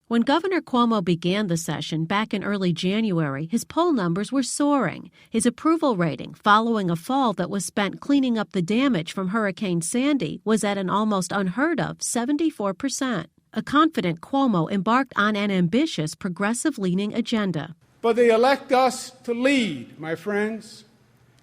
When Governor Cuomo began the session back in early January, his poll numbers were soaring. His approval rating, following a fall that was spent cleaning up the damage from Hurricane Sandy, was at an almost unheard of 74%. A confident Cuomo embarked on an ambitious, progressive-leaning agenda. But they elect us to lead, my friends,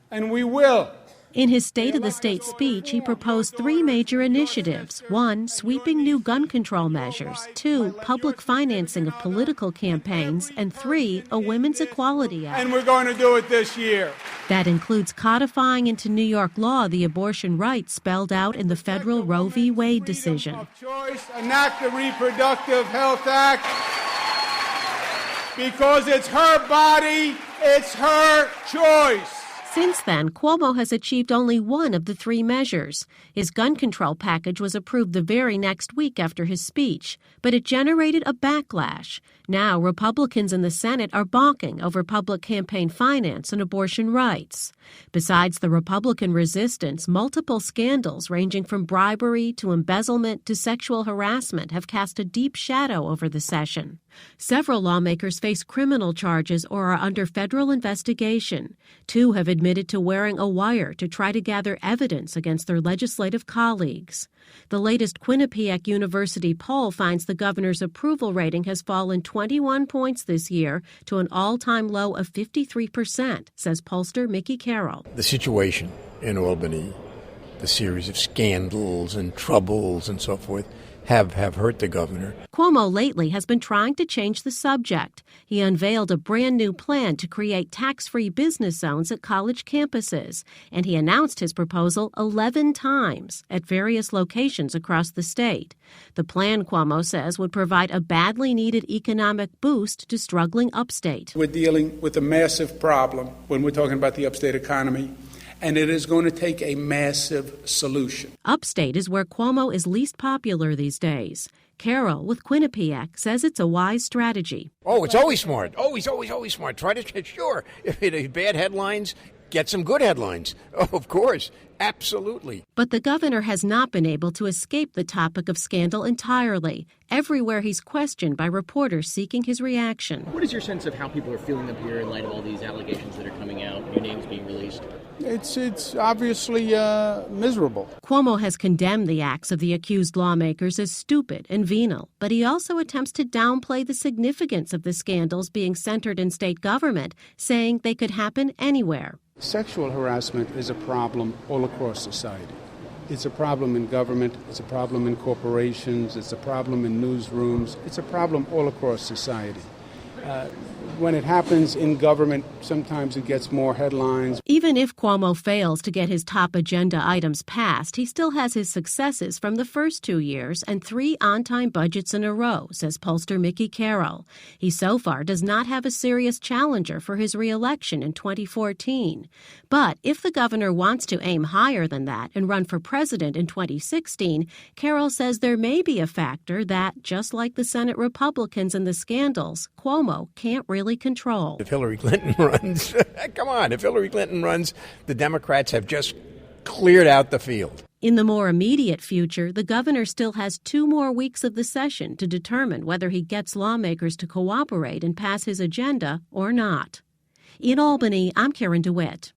and we will. In his State of the State speech, he proposed 3 major initiatives. 1, sweeping new gun control measures. 2, public financing of political campaigns. And 3, a Women's Equality Act. And we're going to do it this year. That includes codifying into New York law the abortion rights spelled out in the federal Roe v. Wade decision. Of choice, enact the Reproductive Health Act, because it's her body, it's her choice. Since then, Cuomo has achieved only one of the 3 measures. His gun control package was approved the very next week after his speech, but it generated a backlash. Now, Republicans in the Senate are balking over public campaign finance and abortion rights. Besides the Republican resistance, multiple scandals ranging from bribery to embezzlement to sexual harassment have cast a deep shadow over the session. Several lawmakers face criminal charges or are under federal investigation. 2 have admitted to wearing a wire to try to gather evidence against their legislative colleagues. The latest Quinnipiac University poll finds the governor's approval rating has fallen 21 points this year to an all-time low of 53%, says pollster Mickey Carroll. The situation in Albany, the series of scandals and troubles and so forth, have hurt the governor. Cuomo lately has been trying to change the subject. He unveiled a brand new plan to create tax-free business zones at college campuses, and he announced his proposal 11 times at various locations across the state. The plan, Cuomo says, would provide a badly needed economic boost to struggling upstate. We're dealing with a massive problem when we're talking about the upstate economy, and it is going to take a massive solution. Upstate is where Cuomo is least popular these days. Carroll with Quinnipiac says it's a wise strategy. Oh, it's always smart. Always smart. Try to, sure. If it is bad headlines, get some good headlines. Oh, of course. Absolutely. But the governor has not been able to escape the topic of scandal entirely. Everywhere he's questioned by reporters seeking his reaction. What is your sense of how people are feeling up here in light of all these allegations that are coming out, new names being released? It's obviously miserable. Cuomo has condemned the acts of the accused lawmakers as stupid and venal, but he also attempts to downplay the significance of the scandals being centered in state government, saying they could happen anywhere. Sexual harassment is a problem all across society. It's a problem in government, it's a problem in corporations, it's a problem in newsrooms, it's a problem all across society. When it happens in government, sometimes it gets more headlines. Even if Cuomo fails to get his top agenda items passed, he still has his successes from the first 2 years and 3 on-time budgets in a row, says pollster Mickey Carroll. He so far does not have a serious challenger for his re-election in 2014. But if the governor wants to aim higher than that and run for president in 2016, Carroll says there may be a factor that, just like the Senate Republicans and the scandals, Cuomo can't really control. If Hillary Clinton runs, come on, if Hillary Clinton runs, the Democrats have just cleared out the field. In the more immediate future, the governor still has 2 more weeks of the session to determine whether he gets lawmakers to cooperate and pass his agenda or not. In Albany, I'm Karen DeWitt.